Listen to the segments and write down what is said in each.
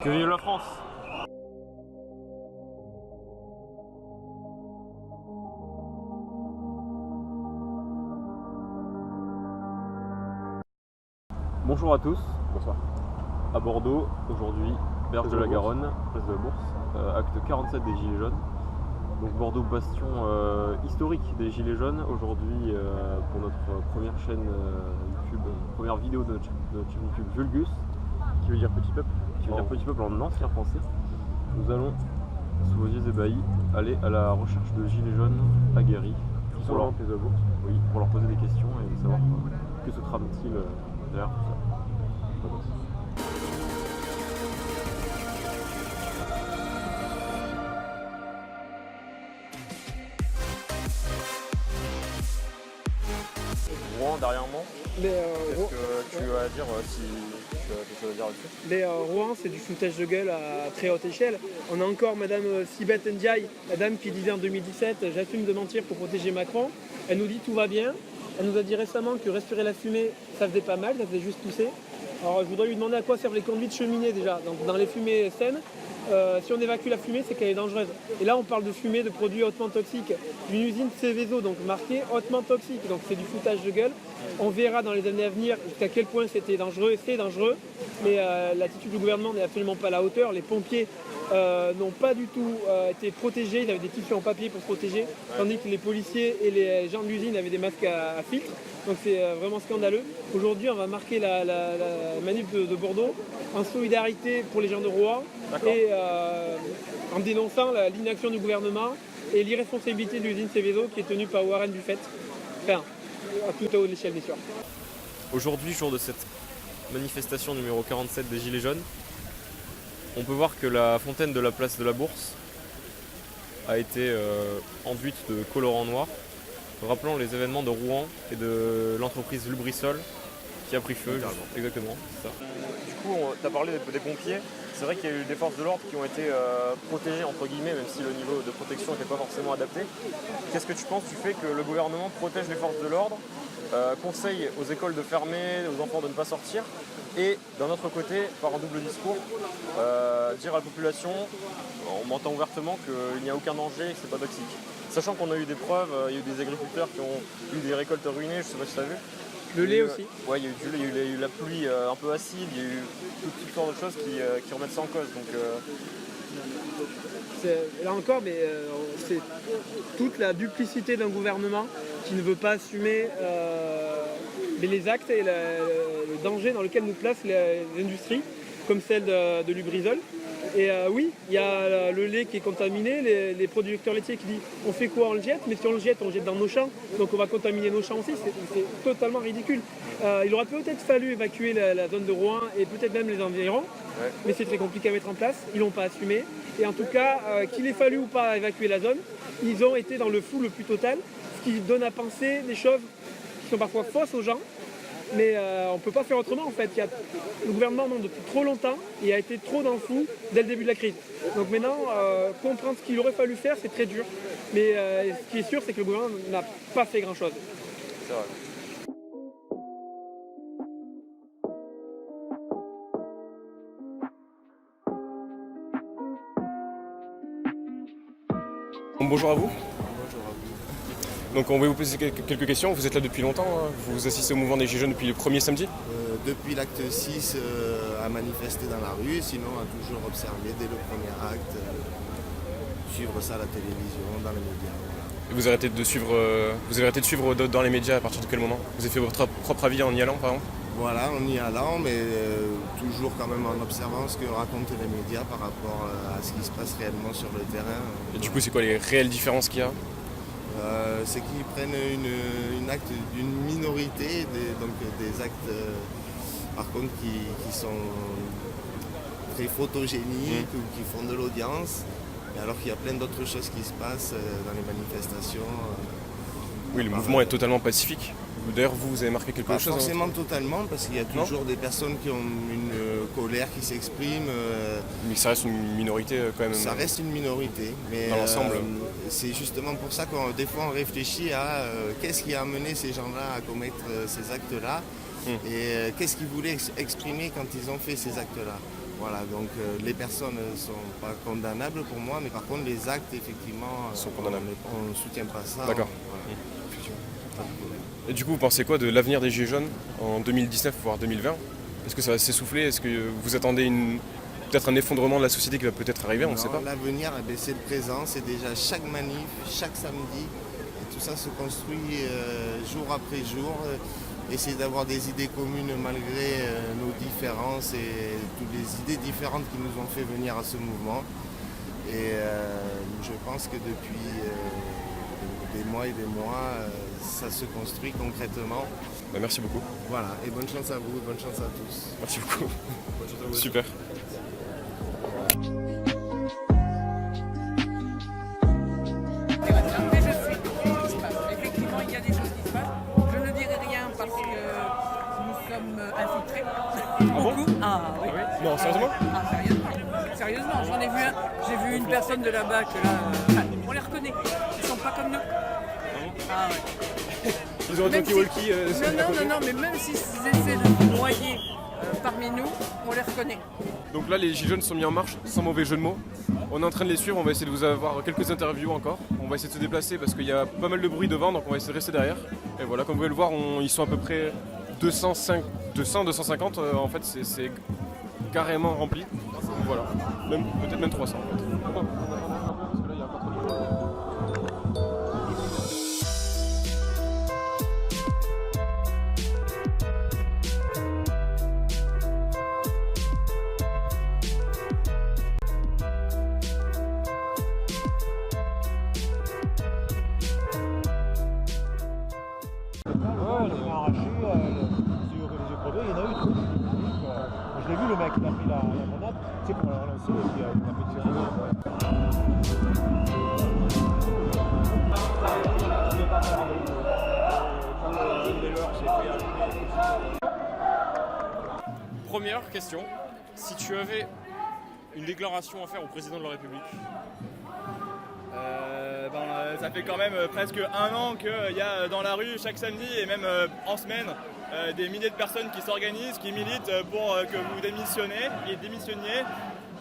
Que vive la France! Bonjour à tous. Bonsoir. À Bordeaux, aujourd'hui, berge de la Garonne, place de la Bourse, acte 47 des Gilets jaunes. Donc Bordeaux, bastion historique des Gilets jaunes. Aujourd'hui, pour notre première chaîne YouTube, première vidéo de notre chaîne YouTube Vulgus, qui veut dire petit peuple, petit peuple en ancien français. Nous allons, sous vos yeux ébahis, aller à la recherche de Gilets jaunes aguerris. Pour leur place de la Bourse. Oui, pour leur poser des questions et savoir que se trame-t-il derrière tout ça. Rouen derrière moi. Qu'est-ce que tu as à dire si tu as quelque chose à dire là-dessus? Rouen, c'est du foutage de gueule à très haute échelle. On a encore Madame Sibeth Ndiaye, la dame qui disait en 2017 « J'assume de mentir pour protéger Macron ». Elle nous dit « Tout va bien ». Elle nous a dit récemment que respirer la fumée, ça faisait pas mal, ça faisait juste tousser. Alors je voudrais lui demander à quoi servent les conduits de cheminée déjà. Donc dans les fumées saines, si on évacue la fumée, c'est qu'elle est dangereuse. Et là, on parle de fumée de produits hautement toxiques d'une usine Seveso, donc marquée hautement toxique. Donc c'est du foutage de gueule. On verra dans les années à venir jusqu'à quel point c'était dangereux et c'est dangereux. Mais l'attitude du gouvernement n'est absolument pas à la hauteur. Les pompiers n'ont pas du tout été protégés. Ils avaient des tissus en papier pour se protéger, tandis que les policiers et les gens de l'usine avaient des masques à filtre. Donc c'est vraiment scandaleux. Aujourd'hui, on va marquer la manif de Bordeaux en solidarité pour les gens de Rouen et en dénonçant l'inaction du gouvernement et l'irresponsabilité de l'usine Seveso qui est tenue par Warren Buffett. Enfin, à toute haute l'échelle bien sûr. Aujourd'hui, jour de cette manifestation numéro 47 des Gilets jaunes, on peut voir que la fontaine de la place de la Bourse a été enduite de colorant noir, rappelant les événements de Rouen et de l'entreprise Lubrizol qui a pris feu. Exactement, c'est ça. Du coup, tu as parlé des pompiers. C'est vrai qu'il y a eu des forces de l'ordre qui ont été protégées, entre guillemets, même si le niveau de protection n'était pas forcément adapté. Qu'est-ce que tu penses du fait que le gouvernement protège les forces de l'ordre, conseille aux écoles de fermer, aux enfants de ne pas sortir, et d'un autre côté, par un double discours, dire à la population, en mentant ouvertement, qu'il n'y a aucun danger et que c'est pas toxique. Sachant qu'on a eu des preuves, il y a eu des agriculteurs qui ont eu des récoltes ruinées, je sais pas si tu as vu. Le lait aussi. Ouais, il y a eu du lait, il y a eu la pluie un peu acide, il y a eu toutes sortes de choses qui remettent ça en cause. Donc, là encore, mais c'est toute la duplicité d'un gouvernement qui ne veut pas assumer mais les actes et le danger dans lequel nous placent les industries, comme celle de Lubrizol. Et oui, il y a le lait qui est contaminé, les producteurs laitiers qui disent on fait quoi, on le jette, mais si on le jette, on le jette dans nos champs, donc on va contaminer nos champs aussi, c'est totalement ridicule. Il aurait peut-être fallu évacuer la zone de Rouen et peut-être même les environs, mais c'est très compliqué à mettre en place, ils l'ont pas assumé. Et en tout cas, qu'il ait fallu ou pas évacuer la zone, ils ont été dans le flou le plus total, ce qui donne à penser des choses qui sont parfois fausses aux gens. Mais on ne peut pas faire autrement en fait. Le gouvernement ment depuis trop longtemps et a été trop dans le flou dès le début de la crise. Donc maintenant, comprendre ce qu'il aurait fallu faire, c'est très dur. Mais ce qui est sûr, c'est que le gouvernement n'a pas fait grand-chose. c'est vrai. Bonjour à vous. Donc on va vous poser quelques questions. Vous êtes là depuis longtemps, hein. Vous assistez au mouvement des Gilets jaunes depuis le premier samedi. Depuis l'acte 6 à manifester dans la rue, sinon à toujours observer dès le premier acte, suivre ça à la télévision, dans les médias. Voilà. Et vous avez arrêté de suivre dans les médias à partir de quel moment? Vous avez fait votre propre avis en y allant par exemple? Voilà, en y allant, mais toujours quand même en observant ce que racontent les médias par rapport à ce qui se passe réellement sur le terrain. Et du coup c'est quoi les réelles différences qu'il y a? C'est qu'ils prennent une acte d'une minorité, donc des actes par contre qui sont très photogéniques ou qui font de l'audience, alors qu'il y a plein d'autres choses qui se passent dans les manifestations. Oui, le mouvement est totalement pacifique. D'ailleurs, vous avez marqué quelque Pas chose? forcément totalement, parce qu'il y a toujours des personnes qui ont une colère qui s'exprime. Mais ça reste une minorité quand même. Ça reste une minorité, mais dans l'ensemble. c'est justement pour ça qu'on des fois on réfléchit à qu'est-ce qui a amené ces gens-là à commettre ces actes-là et qu'est-ce qu'ils voulaient exprimer quand ils ont fait ces actes-là. Voilà, donc les personnes ne sont pas condamnables pour moi, mais par contre les actes, effectivement, Sont condamnables. On ne soutient pas ça. D'accord. Voilà. Pas de problème. Et du coup, vous pensez quoi de l'avenir des Gilets jaunes en 2019 voire 2020? Est-ce que ça va s'essouffler? Est-ce que vous attendez peut-être un effondrement de la société qui va peut-être arriver? On ne sait pas. L'avenir, c'est le présent, c'est déjà chaque manif, chaque samedi, et tout ça se construit jour après jour. Essayer d'avoir des idées communes malgré nos différences et toutes les idées différentes qui nous ont fait venir à ce mouvement. Et je pense que depuis des mois et des mois, ça se construit concrètement. Merci beaucoup. Voilà, et bonne chance à vous, bonne chance à tous. Merci beaucoup. Super. Mais je suis ce qui se passe. Effectivement, il y a des choses qui se passent. Je ne dirai rien parce que nous sommes infiltrés. Beaucoup. Ah oui. Non, sérieusement? Ah, sérieusement. Sérieusement, j'en ai vu un. J'ai vu une personne de là-bas que là, on les reconnaît. Ils sont pas comme nous. Ah ouais. Ils ont un Même talkie-walkie. Non, mais même s'ils essaient de se noyer parmi nous, on les reconnaît. Donc là, les Gilets jaunes sont mis en marche, sans mauvais jeu de mots. On est en train de les suivre, on va essayer de vous avoir quelques interviews encore. On va essayer de se déplacer parce qu'il y a pas mal de bruit devant, donc on va essayer de rester derrière. Et voilà, comme vous pouvez le voir, ils sont à peu près 250, en fait, c'est carrément rempli. Donc voilà, peut-être même 300 en fait. Parce que là, il y a pas trop de monde. Les mains arrachées, les yeux crevés, il y en a eu tout. Je l'ai vu, le mec, il a pris la grenade, tu sais, pour la relancer, et puis il a fait Première question, si tu avais une déclaration à faire au président de la République? Ça fait quand même presque un an qu'il y a dans la rue chaque samedi et même en semaine des milliers de personnes qui s'organisent, qui militent pour que vous démissionniez.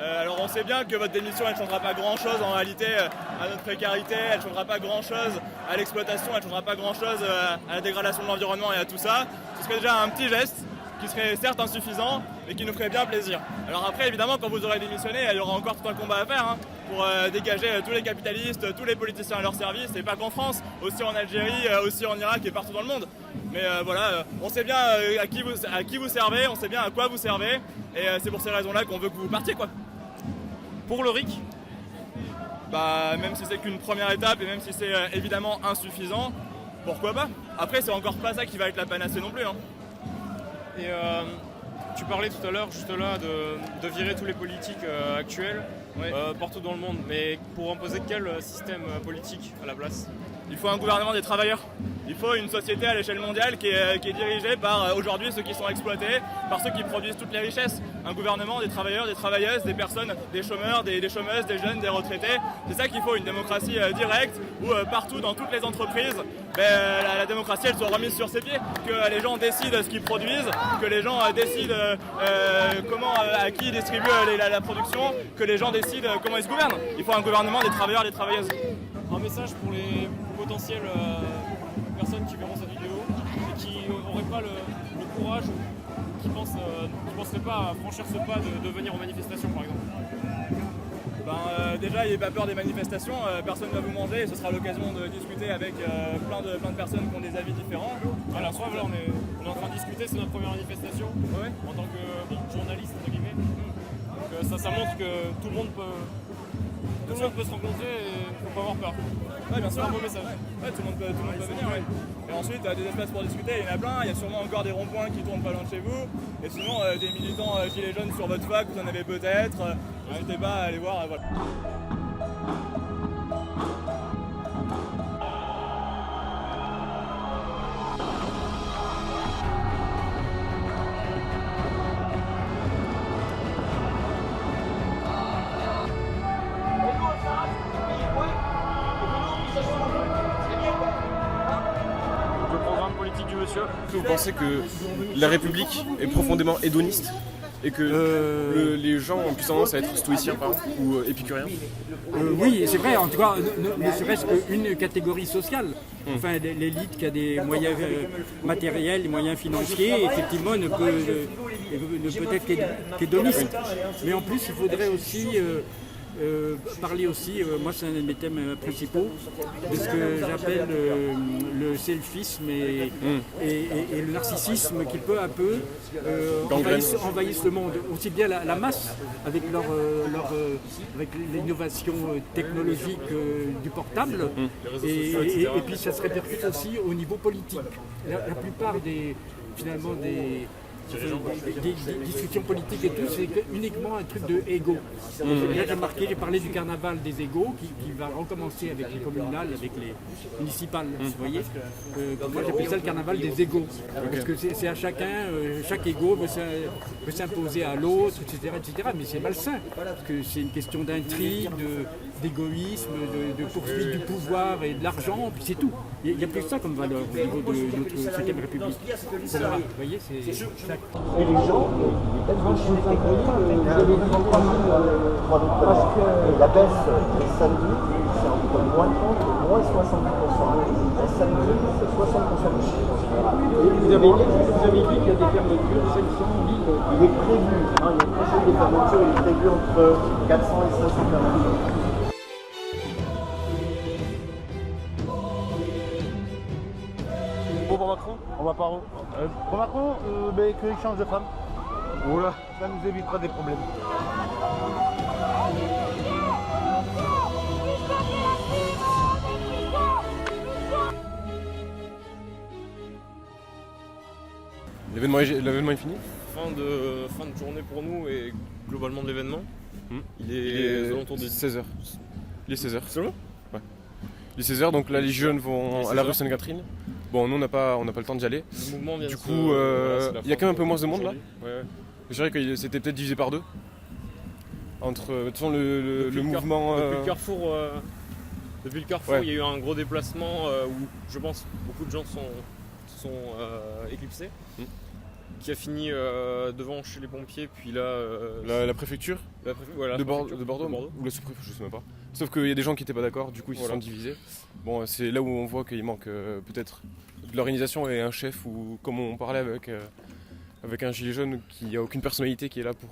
Alors on sait bien que votre démission elle ne changera pas grand chose en réalité à notre précarité, elle ne changera pas grand chose à l'exploitation, elle ne changera pas grand chose à la dégradation de l'environnement et à tout ça. Ce serait déjà un petit geste qui serait certes insuffisant, mais qui nous ferait bien plaisir. Alors après, évidemment, quand vous aurez démissionné, il y aura encore tout un combat à faire pour dégager tous les capitalistes, tous les politiciens à leur service, et pas qu'en France, aussi en Algérie, aussi en Irak et partout dans le monde. Mais voilà, on sait bien à qui vous servez, on sait bien à quoi vous servez, et c'est pour ces raisons-là qu'on veut que vous partiez, quoi. Pour le RIC, Même si c'est qu'une première étape, et même si c'est évidemment insuffisant, pourquoi pas? Après, c'est encore pas ça qui va être la panacée non plus. et tu parlais tout à l'heure juste là de virer tous les politiques actuels partout dans le monde, mais pour imposer quel système politique à la place? Il faut un gouvernement des travailleurs. Il faut une société à l'échelle mondiale qui est dirigée par aujourd'hui ceux qui sont exploités, par ceux qui produisent toutes les richesses. Un gouvernement des travailleurs, des travailleuses, des personnes, des chômeurs, des chômeuses, des jeunes, des retraités. C'est ça qu'il faut, une démocratie directe où partout dans toutes les entreprises, la démocratie elle soit remise sur ses pieds, que les gens décident ce qu'ils produisent, que les gens décident à qui ils distribuent la production, que les gens décident comment ils se gouvernent. Il faut un gouvernement des travailleurs et des travailleuses. Un message pour les potentielles personnes qui verront cette vidéo et qui n'auraient pas le courage ou qui penseraient pas à franchir ce pas de venir aux manifestations par exemple? Déjà, n'ayez pas peur des manifestations, personne ne va vous manger et ce sera l'occasion de discuter avec plein de personnes qui ont des avis différents. Voilà, soit là, on est en train de discuter, c'est notre première manifestation en tant que journaliste entre guillemets. Donc ça montre que tout le monde peut se rencontrer et il ne faut pas avoir peur. Ouais, bien sûr. C'est un beau message. Ouais, tout le monde peut venir. Ouais. Et ensuite, des espaces pour discuter, il y en a plein. Il y a sûrement encore des ronds-points qui tournent pas loin de chez vous. Et sinon, des militants gilets jaunes sur votre fac, vous en avez peut-être. N'hésitez pas à aller voir. Voilà. Le programme politique du monsieur. Est-ce que vous pensez que la République est profondément hédoniste? Et que les gens ont plus tendance à être stoïciens par exemple, ou épicuriens. Oui, c'est vrai, en tout cas, ne serait-ce qu'une catégorie sociale. Enfin, l'élite qui a des moyens matériels, des moyens financiers, effectivement, ne peut être qu'hédoniste. Mais en plus, il faudrait aussi parler aussi, moi c'est un de mes thèmes principaux, de ce que j'appelle le selfisme et le narcissisme qui peu à peu envahissent le monde. Aussi bien la masse avec avec l'innovation technologique du portable et puis ça se répercute aussi au niveau politique. La plupart des discussions politiques et tout, c'est uniquement un truc de égo. Là, j'ai parlé du carnaval des égos qui va recommencer avec les communales, avec les municipales, vous voyez. Moi, j'appelle ça le carnaval des égos. Parce que c'est à chacun, chaque égo veut s'imposer à l'autre, etc., etc. Mais c'est malsain, parce que c'est une question d'intrigue, d'égoïsme, de poursuite du pouvoir et de l'argent, puis c'est tout. Il n'y a plus que ça comme valeur au niveau de notre 5e République. Vous voyez, c'est ça. Et les gens, tellement choqués que vous avez 33 000 parce que la baisse les samedis, c'est entre moins 30 et moins 70%. Un samedi, c'est 60% de chiffre. Et vous avez dit qu'il y a des fermetures de 500 000. Il est prévu, il y a un projet de fermeture, il est prévu entre 400 et 500 fermetures. Pour Macron, on va par où pour Macron, qu'il change de femme. Oula, ça nous évitera des problèmes. L'événement est fini. Fin de journée pour nous et globalement de l'événement. Il est aux alentours de 16h. Il est 16h. C'est bon ? Ouais. Il est 16h, donc là les jeunes vont à la rue Sainte-Catherine. Bon, nous on n'a pas le temps d'y aller. Le mouvement vient du coup, il y a quand même un peu moins de monde là. Ouais. Je dirais que c'était peut-être divisé par deux. Entre de toute façon, le mouvement. Depuis le Carrefour, ouais. Il y a eu un gros déplacement où je pense beaucoup de gens se sont éclipsés. Qui a fini devant chez les pompiers, puis là. La préfecture de Bordeaux ou la sous-préfecture, je sais même pas. Sauf qu'il y a des gens qui n'étaient pas d'accord, du coup ils se sont divisés. Bon, c'est là où on voit qu'il manque peut-être de l'organisation et un chef, ou comme on parlait avec un gilet jaune qui a aucune personnalité, qui est là pour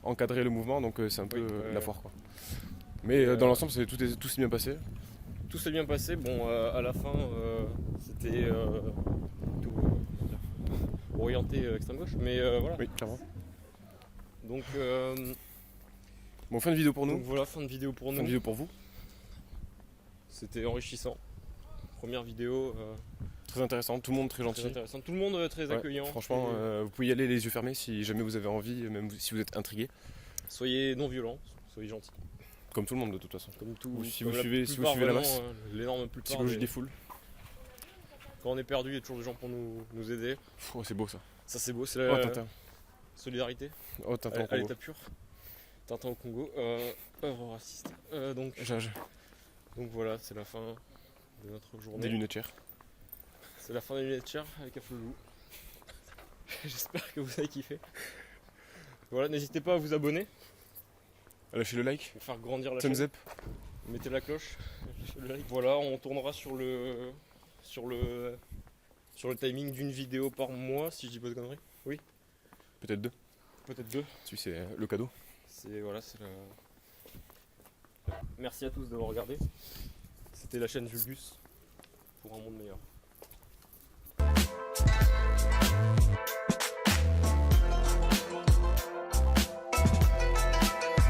encadrer le mouvement, donc c'est un peu la foire quoi. Mais dans l'ensemble, tout s'est bien passé. Tout s'est bien passé, bon à la fin c'était tout orienté extrême gauche, mais voilà. Oui, clairement. Donc bon, fin de vidéo pour nous. Donc voilà, fin de vidéo pour nous. Fin de vidéo pour vous. C'était enrichissant. Première vidéo. Très intéressant, tout le monde très gentil. Très intéressant, tout le monde très accueillant. Franchement, vous pouvez y aller les yeux fermés si jamais vous avez envie, même si vous êtes intrigué. Soyez non violents, soyez gentils. Comme tout le monde de toute façon. Comme tout. Si vous suivez la masse. L'énorme plupart. Psychologie des foules. Quand on est perdu, il y a toujours des gens pour nous aider. Oh, c'est beau ça. Ça c'est beau, c'est la solidarité. Oh, Tintin au Congo. À l'état pur. Tintin au Congo. Œuvre raciste. Donc voilà, c'est la fin de notre journée. Des lunetières. C'est la fin des lunetières avec Aflelou. J'espère que vous avez kiffé. Voilà, n'hésitez pas à vous abonner. À lâcher le like. Pour faire grandir la chaîne. Thumbs up. Mettez la cloche. Lâchez le like. Voilà, on tournera sur le timing d'une vidéo par mois, si je dis pas de conneries. Oui. Peut-être deux. C'est le cadeau. Merci à tous d'avoir regardé. C'était la chaîne Vulgus pour un monde meilleur.